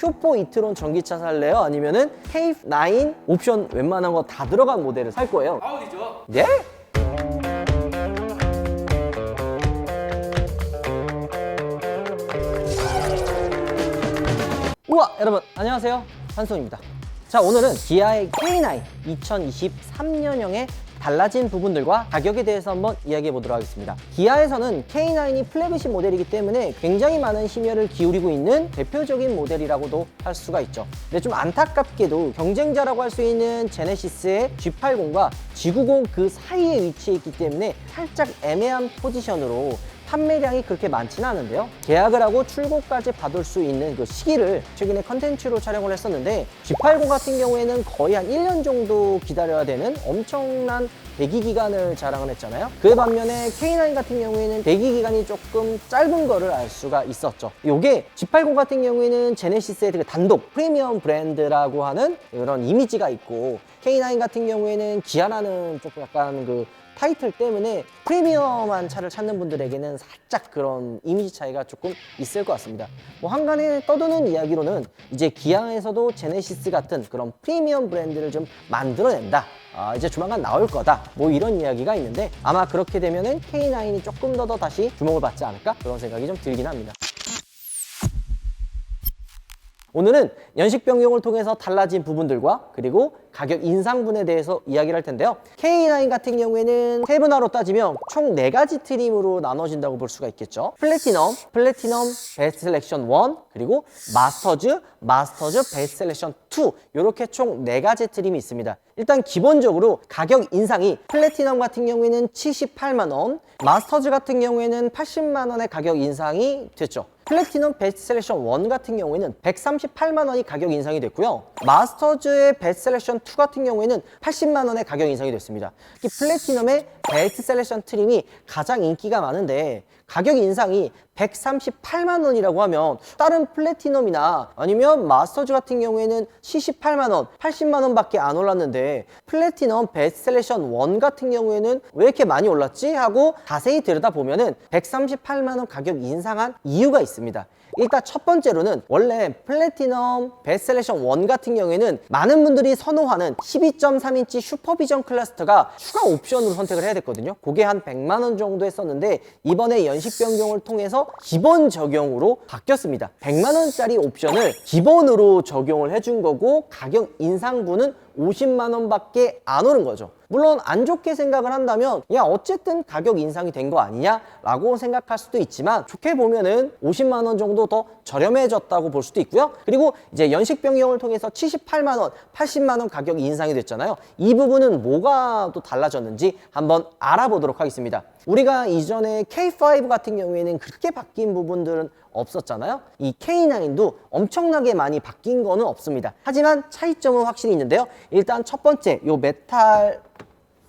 큐포 이트론 전기차 살래요? 아니면은 K9 옵션 웬만한 거 다 들어간 모델을 살 거예요. 아우디죠. 네? 우와, 여러분 안녕하세요, 한손입니다. 자, 오늘은 기아의 K9 2023년형의 달라진 부분들과 가격에 대해서 한번 이야기해 보도록 하겠습니다. 기아에서는 K9이 플래그십 모델이기 때문에 굉장히 많은 심혈을 기울이고 있는 대표적인 모델이라고도 할 수가 있죠. 근데 좀 안타깝게도 경쟁자라고 할 수 있는 제네시스의 G80과 G90 그 사이에 위치해 있기 때문에 살짝 애매한 포지션으로 판매량이 그렇게 많지는 않은데요. 계약을 하고 출고까지 받을 수 있는 그 시기를 최근에 컨텐츠로 촬영을 했었는데, G80 같은 경우에는 거의 한 1년 정도 기다려야 되는 엄청난 대기 기간을 자랑을 했잖아요. 그에 반면에 K9 같은 경우에는 대기 기간이 조금 짧은 거를 알 수가 있었죠. 요게 G80 같은 경우에는 제네시스의 그 단독 프리미엄 브랜드라고 하는 이런 이미지가 있고, K9 같은 경우에는 기아라는 조금 약간 그 타이틀 때문에 프리미엄한 차를 찾는 분들에게는 살짝 그런 이미지 차이가 조금 있을 것 같습니다. 뭐 한간에 떠도는 이야기로는 이제 기아에서도 제네시스 같은 그런 프리미엄 브랜드를 좀 만들어낸다, 이제 조만간 나올 거다, 뭐 이런 이야기가 있는데, 아마 그렇게 되면은 K9이 조금 더 다시 주목을 받지 않을까, 그런 생각이 좀 들긴 합니다. 오늘은 연식 변경을 통해서 달라진 부분들과 그리고 가격 인상분에 대해서 이야기를 할 텐데요. K9 같은 경우에는 세분화로 따지면 총 4가지 트림으로 나눠진다고 볼 수가 있겠죠. 플래티넘, 베스트 셀렉션 1, 그리고 마스터즈, 베스트 셀렉션 2, 이렇게 총 4가지 트림이 있습니다. 일단 기본적으로 가격 인상이 플래티넘 같은 경우에는 78만 원, 마스터즈 같은 경우에는 80만 원의 가격 인상이 됐죠. 플래티넘 베스트 셀렉션 1 같은 경우에는 138만 원이 가격 인상이 됐고요. 마스터즈의 베스트 셀렉션 2 같은 경우에는 80만 원의 가격 인상이 됐습니다. 특히 플래티넘의 베스트 셀렉션 트림이 가장 인기가 많은데 가격 인상이 138만 원이라고 하면 다른 플래티넘이나 아니면 마스터즈 같은 경우에는 78만 원, 80만 원밖에 안 올랐는데 플래티넘 베스트 셀렉션 1 같은 경우에는 왜 이렇게 많이 올랐지? 하고 자세히 들여다보면은 138만 원 가격 인상한 이유가 있습니다. 일단 첫 번째로는 원래 플래티넘 베스트 셀렉션 1 같은 경우에는 많은 분들이 선호하는 12.3인치 슈퍼비전 클러스터가 추가 옵션으로 선택을 해야 됐거든요. 그게 한 100만 원 정도 했었는데 이번에 연식 변경을 통해서 기본 적용으로 바뀌었습니다. 100만 원짜리 옵션을 기본으로 적용을 해준 거고, 가격 인상분은 50만 원밖에 안 오른 거죠. 물론 안 좋게 생각을 한다면 야, 어쨌든 가격 인상이 된 거 아니냐 라고 생각할 수도 있지만, 좋게 보면은 50만 원 정도 더 저렴해졌다고 볼 수도 있고요. 그리고 이제 연식 변경을 통해서 78만 원, 80만 원 가격 인상이 됐잖아요. 이 부분은 뭐가 또 달라졌는지 한번 알아보도록 하겠습니다. 우리가 이전에 K5 같은 경우에는 그렇게 바뀐 부분들은 없었잖아요. 이 K9도 엄청나게 많이 바뀐 거는 없습니다. 하지만 차이점은 확실히 있는데요. 일단 첫 번째, 요 메탈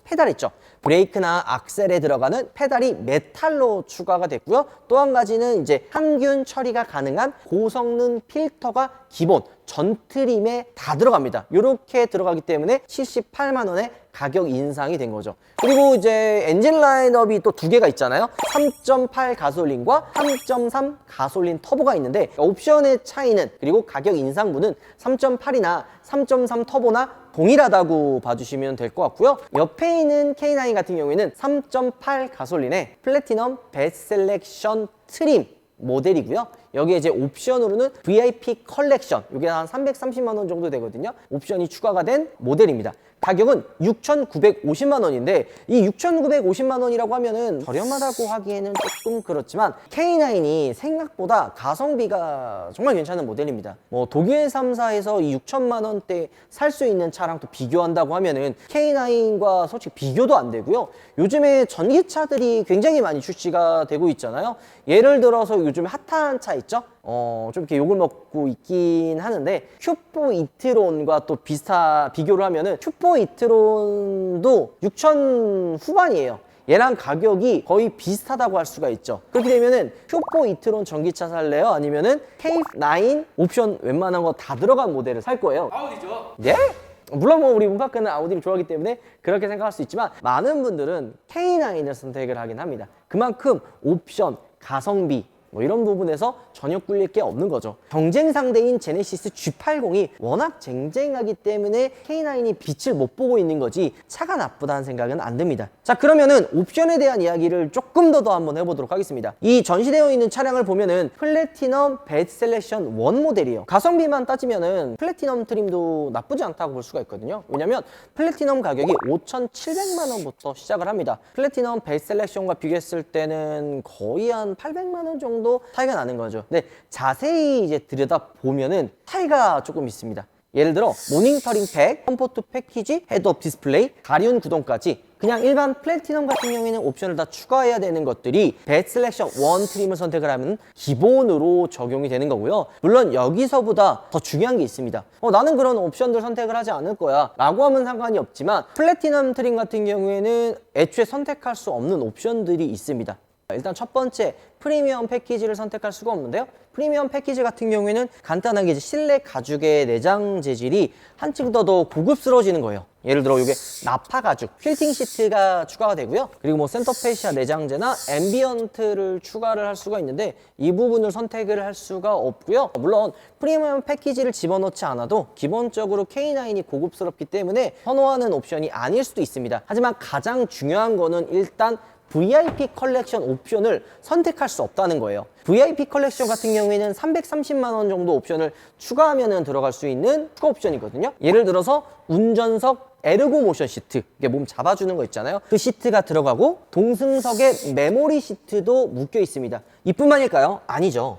페달 있죠. 브레이크나 악셀에 들어가는 페달이 메탈로 추가가 됐고요. 또 한 가지는 이제 항균 처리가 가능한 고성능 필터가 기본 전 트림에 다 들어갑니다. 이렇게 들어가기 때문에 78만 원의 가격 인상이 된 거죠. 그리고 이제 엔진 라인업이 또 2개가 있잖아요. 3.8 가솔린과 3.3 가솔린 터보가 있는데, 옵션의 차이는, 그리고 가격 인상분은 3.8이나 3.3 터보나 동일하다고 봐주시면 될 것 같고요. 옆에 있는 K9 같은 경우에는 3.8 가솔린의 플래티넘 베스트 셀렉션 트림 모델이고요. 여기에 이제 옵션으로는 VIP 컬렉션, 이게 한 330만 원 정도 되거든요. 옵션이 추가가 된 모델입니다. 가격은 6,950만 원인데 이 6,950만 원이라고 하면은 저렴하다고 하기에는 조금 그렇지만, K9이 생각보다 가성비가 정말 괜찮은 모델입니다. 뭐 독일 3사에서 이 6천만 원대 살 수 있는 차랑 또 비교한다고 하면은 K9과 솔직히 비교도 안 되고요. 요즘에 전기차들이 굉장히 많이 출시가 되고 있잖아요. 예를 들어서 요즘에 핫한 차 있죠? 좀 이렇게 욕을 먹고 있긴 하는데, 큐포 이트론과 또 비교를 하면은 큐포 이트론도 6천 후반이에요. 얘랑 가격이 거의 비슷하다고 할 수가 있죠. 그렇게 되면은 큐포 이트론 전기차 살래요? 아니면은 K9 옵션 웬만한 거 다 들어간 모델을 살 거예요. 아우디죠. 네? 물론 뭐 우리 문파크는 아우디를 좋아하기 때문에 그렇게 생각할 수 있지만, 많은 분들은 K9을 선택을 하긴 합니다. 그만큼 옵션, 가성비, 뭐 이런 부분에서 전혀 꿀릴 게 없는 거죠. 경쟁 상대인 제네시스 G80이 워낙 쟁쟁하기 때문에 K9이 빛을 못 보고 있는 거지 차가 나쁘다는 생각은 안 듭니다. 자, 그러면은 옵션에 대한 이야기를 조금 더 한번 해보도록 하겠습니다. 이 전시되어 있는 차량을 보면은 플래티넘 배드 셀렉션 1 모델이에요. 가성비만 따지면은 플래티넘 트림도 나쁘지 않다고 볼 수가 있거든요. 왜냐면 플래티넘 가격이 5,700만 원부터 시작을 합니다. 플래티넘 배드 셀렉션과 비교했을 때는 거의 한 800만 원 정도 차이가 나는 거죠. 근데 자세히 이제 들여다보면은 차이가 조금 있습니다. 예를 들어 모니터링 팩, 컴포트 패키지, 헤드업 디스플레이, 가륜 구동까지 그냥 일반 플래티넘 같은 경우에는 옵션을 다 추가해야 되는 것들이 배드 셀렉션 1 트림을 선택을 하면 기본으로 적용이 되는 거고요. 물론 여기서보다 더 중요한 게 있습니다. 나는 그런 옵션들 선택을 하지 않을 거야 라고 하면 상관이 없지만 플래티넘 트림 같은 경우에는 애초에 선택할 수 없는 옵션들이 있습니다. 일단 첫 번째, 프리미엄 패키지를 선택할 수가 없는데요. 프리미엄 패키지 같은 경우에는 간단하게 이제 실내 가죽의 내장 재질이 한층 더 고급스러워지는 거예요. 예를 들어 이게 나파 가죽, 퀼팅 시트가 추가가 되고요. 그리고 뭐 센터 페시아 내장재나 앰비언트를 추가를 할 수가 있는데 이 부분을 선택을 할 수가 없고요. 물론 프리미엄 패키지를 집어넣지 않아도 기본적으로 K9이 고급스럽기 때문에 선호하는 옵션이 아닐 수도 있습니다. 하지만 가장 중요한 거는 일단 VIP 컬렉션 옵션을 선택할 수 없다는 거예요. VIP 컬렉션 같은 경우에는 330만 원 정도 옵션을 추가하면 들어갈 수 있는 추가 옵션이거든요. 예를 들어서 운전석 에르고 모션 시트, 이게 몸 잡아주는 거 있잖아요. 그 시트가 들어가고 동승석에 메모리 시트도 묶여 있습니다. 이뿐만일까요? 아니죠.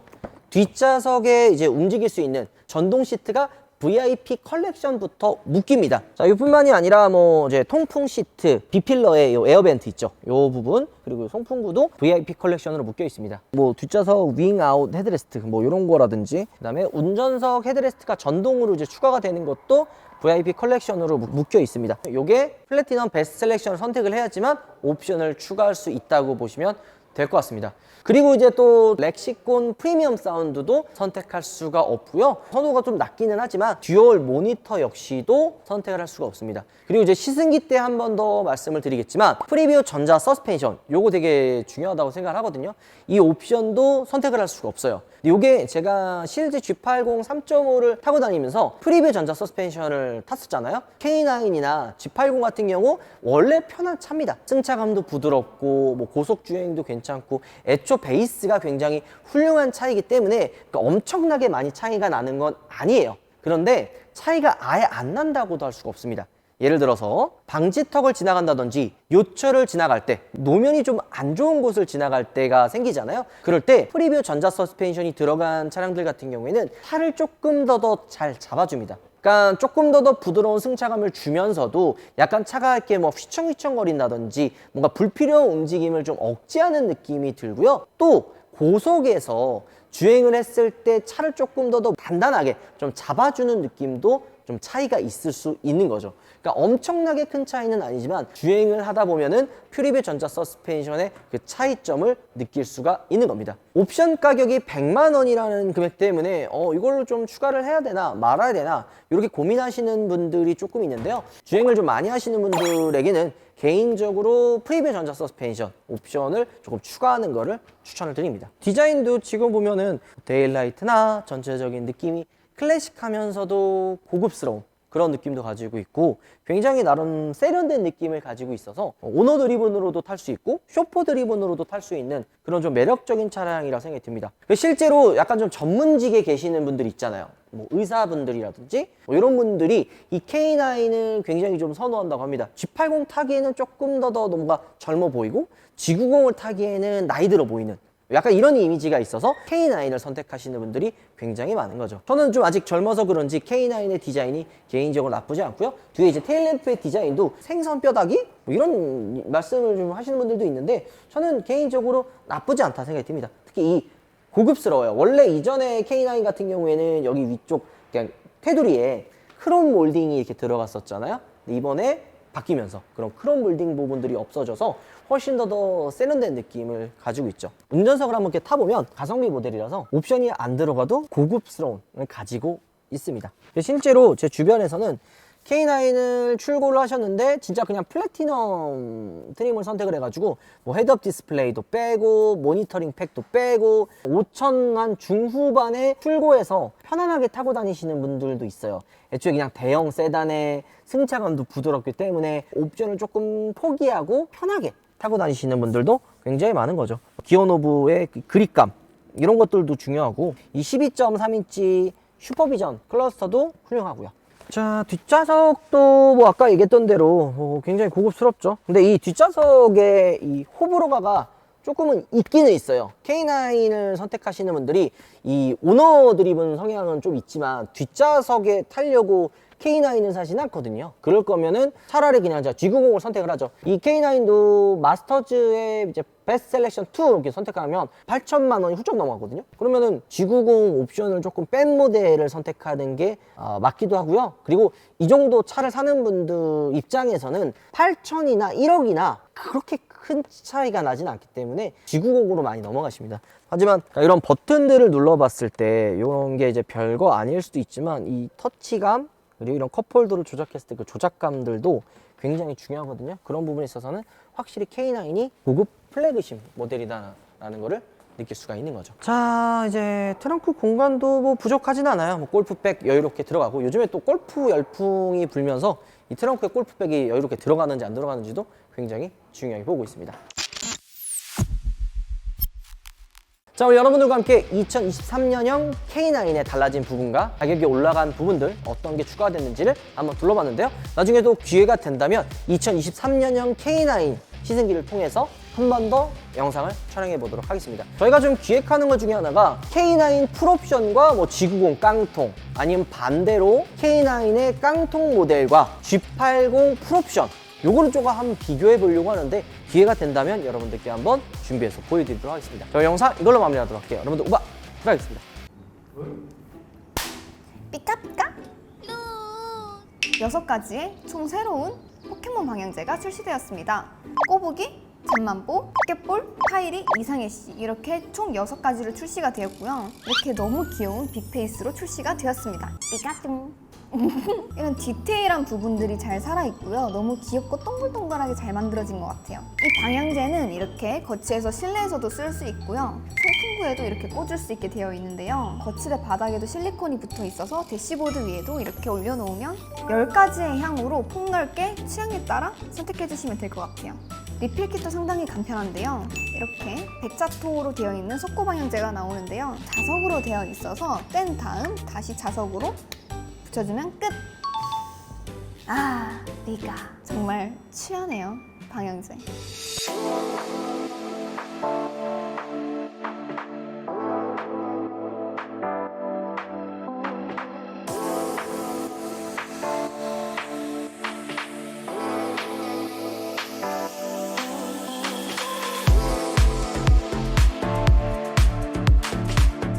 뒷좌석에 이제 움직일 수 있는 전동 시트가 VIP 컬렉션부터 묶입니다. 자, 이뿐만이 아니라 뭐 이제 통풍 시트, B필러의 요 에어벤트 있죠. 요 부분 그리고 송풍구도 VIP 컬렉션으로 묶여 있습니다. 뭐 뒷좌석 윙 아웃 헤드레스트 뭐 이런 거라든지 그다음에 운전석 헤드레스트가 전동으로 이제 추가가 되는 것도 VIP 컬렉션으로 묶여 있습니다. 요게 플래티넘 베스트 셀렉션을 선택을 해야지만 옵션을 추가할 수 있다고 보시면 될 것 같습니다. 그리고 이제 또 렉시콘 프리미엄 사운드도 선택할 수가 없고요. 선호가 좀 낮기는 하지만 듀얼 모니터 역시도 선택을 할 수가 없습니다. 그리고 이제 시승기 때 한 번 더 말씀을 드리겠지만 프리뷰 전자 서스펜션 요거 되게 중요하다고 생각을 하거든요. 이 옵션도 선택을 할 수가 없어요. 요게 제가 실제 G80 3.5를 타고 다니면서 프리뷰 전자 서스펜션을 탔었잖아요. K9이나 G80 같은 경우 원래 편한 차입니다. 승차감도 부드럽고 뭐 고속 주행도 괜찮고 애초 베이스가 굉장히 훌륭한 차이기 때문에 엄청나게 많이 차이가 나는 건 아니에요. 그런데 차이가 아예 안 난다고도 할 수가 없습니다. 예를 들어서 방지턱을 지나간다든지 요철을 지나갈 때 노면이 좀 안 좋은 곳을 지나갈 때가 생기잖아요. 그럴 때 프리뷰 전자 서스펜션이 들어간 차량들 같은 경우에는 차를 조금 더 잘 잡아줍니다. 그러니까 조금 더 부드러운 승차감을 주면서도 약간 차가 이렇게 뭐 휘청휘청거린다든지 뭔가 불필요한 움직임을 좀 억제하는 느낌이 들고요. 또 고속에서 주행을 했을 때 차를 조금 더 단단하게 좀 잡아주는 느낌도 좀 차이가 있을 수 있는 거죠. 그러니까 엄청나게 큰 차이는 아니지만 주행을 하다 보면은 퓨리뷰 전자 서스펜션의 그 차이점을 느낄 수가 있는 겁니다. 옵션 가격이 100만 원이라는 금액 때문에 이걸로 좀 추가를 해야 되나 말아야 되나 이렇게 고민하시는 분들이 조금 있는데요. 주행을 좀 많이 하시는 분들에게는 개인적으로 프리뷰 전자 서스펜션 옵션을 조금 추가하는 거를 추천을 드립니다. 디자인도 지금 보면은 데일라이트나 전체적인 느낌이 클래식하면서도 고급스러운 그런 느낌도 가지고 있고 굉장히 나름 세련된 느낌을 가지고 있어서 오너 드리븐으로도 탈 수 있고 쇼퍼 드리븐으로도 탈 수 있는 그런 좀 매력적인 차량이라 생각이 듭니다. 실제로 약간 좀 전문직에 계시는 분들 있잖아요. 뭐 의사분들이라든지 뭐 이런 분들이 이 K9을 굉장히 좀 선호한다고 합니다. G80 타기에는 조금 더 뭔가 젊어 보이고 G90을 타기에는 나이 들어 보이는 약간 이런 이미지가 있어서 K9을 선택하시는 분들이 굉장히 많은 거죠. 저는 좀 아직 젊어서 그런지 K9의 디자인이 개인적으로 나쁘지 않고요. 뒤에 이제 테일램프의 디자인도 생선 뼈다귀? 뭐 이런 말씀을 좀 하시는 분들도 있는데 저는 개인적으로 나쁘지 않다 생각이 듭니다. 특히 이 고급스러워요. 원래 이전에 K9 같은 경우에는 여기 위쪽 그냥 테두리에 크롬 몰딩이 이렇게 들어갔었잖아요. 근데 이번에 바뀌면서 그런 크롬 몰딩 부분들이 없어져서 훨씬 더 세련된 느낌을 가지고 있죠. 운전석을 한번 이렇게 타보면 가성비 모델이라서 옵션이 안 들어가도 고급스러움을 가지고 있습니다. 실제로 제 주변에서는 K9을 출고를 하셨는데 진짜 그냥 플래티넘 트림을 선택을 해가지고 뭐 헤드업 디스플레이도 빼고 모니터링 팩도 빼고 5천 한 중후반에 출고해서 편안하게 타고 다니시는 분들도 있어요. 애초에 그냥 대형 세단의 승차감도 부드럽기 때문에 옵션을 조금 포기하고 편하게 타고 다니시는 분들도 굉장히 많은 거죠. 기어 노브의 그립감 이런 것들도 중요하고 이 12.3인치 슈퍼비전 클러스터도 훌륭하고요. 자, 뒷좌석도 뭐 아까 얘기했던 대로 굉장히 고급스럽죠. 근데 이 뒷좌석에 이 호불호가 조금은 있기는 있어요. K9을 선택하시는 분들이 이 오너 드리븐 성향은 좀 있지만 뒷좌석에 타려고 K9을 사진 않거든요. 그럴 거면은 차라리 그냥 G90을 선택을 하죠. 이 K9도 마스터즈의 이제 베스트 셀렉션 2 이렇게 선택하면 8천만 원이 훌쩍 넘어가거든요. 그러면은 G90 옵션을 조금 뺀 모델을 선택하는 게 맞기도 하고요. 그리고 이 정도 차를 사는 분들 입장에서는 8천이나 1억이나 그렇게 큰 차이가 나진 않기 때문에 G90으로 많이 넘어가십니다. 하지만 이런 버튼들을 눌러봤을 때 이런 게 이제 별거 아닐 수도 있지만 이 터치감 그리고 이런 컵홀더를 조작했을 때 그 조작감들도 굉장히 중요하거든요. 그런 부분에 있어서는 확실히 K9이 고급 플래그십 모델이다라는 거를 느낄 수가 있는 거죠. 자, 이제 트렁크 공간도 뭐 부족하진 않아요. 뭐 골프백 여유롭게 들어가고 요즘에 또 골프 열풍이 불면서 이 트렁크에 골프백이 여유롭게 들어가는지 안 들어가는지도 굉장히 중요하게 보고 있습니다. 자, 우리 여러분들과 함께 2023년형 K9의 달라진 부분과 가격이 올라간 부분들 어떤 게 추가됐는지를 한번 둘러봤는데요. 나중에도 기회가 된다면 2023년형 K9 시승기를 통해서 한 번 더 영상을 촬영해 보도록 하겠습니다. 저희가 좀 기획하는 것 중에 하나가 K9 풀옵션과 뭐 G90 깡통 아니면 반대로 K9의 깡통 모델과 G80 풀옵션 요거를 조금 한번 비교해 보려고 하는데 기회가 된다면 여러분들께 한번 준비해서 보여드리도록 하겠습니다. 저희 영상 이걸로 마무리하도록 할게요. 여러분들 우바 들어가겠습니다. 삐까삐까 6가지의 총 새로운 포켓몬 방향제가 출시되었습니다. 꼬부기, 잠만보, 포켓볼, 카이리, 이상해씨 이렇게 총 6가지로 출시가 되었고요. 이렇게 너무 귀여운 빅페이스로 출시가 되었습니다. 삐까뚱 이런 디테일한 부분들이 잘 살아있고요. 너무 귀엽고 동글동글하게 잘 만들어진 것 같아요. 이 방향제는 이렇게 거치해서 실내에서도 쓸 수 있고요. 송풍구에도 이렇게 꽂을 수 있게 되어 있는데요. 거치대 바닥에도 실리콘이 붙어 있어서 대시보드 위에도 이렇게 올려놓으면 10가지의 향으로 폭넓게 취향에 따라 선택해주시면 될 것 같아요. 리필kit도 상당히 간편한데요. 이렇게 백자토로 되어 있는 속고 방향제가 나오는데요. 자석으로 되어 있어서 뗀 다음 다시 자석으로 붙여주면 끝! 아, 네가 정말 취하네요, 방향제.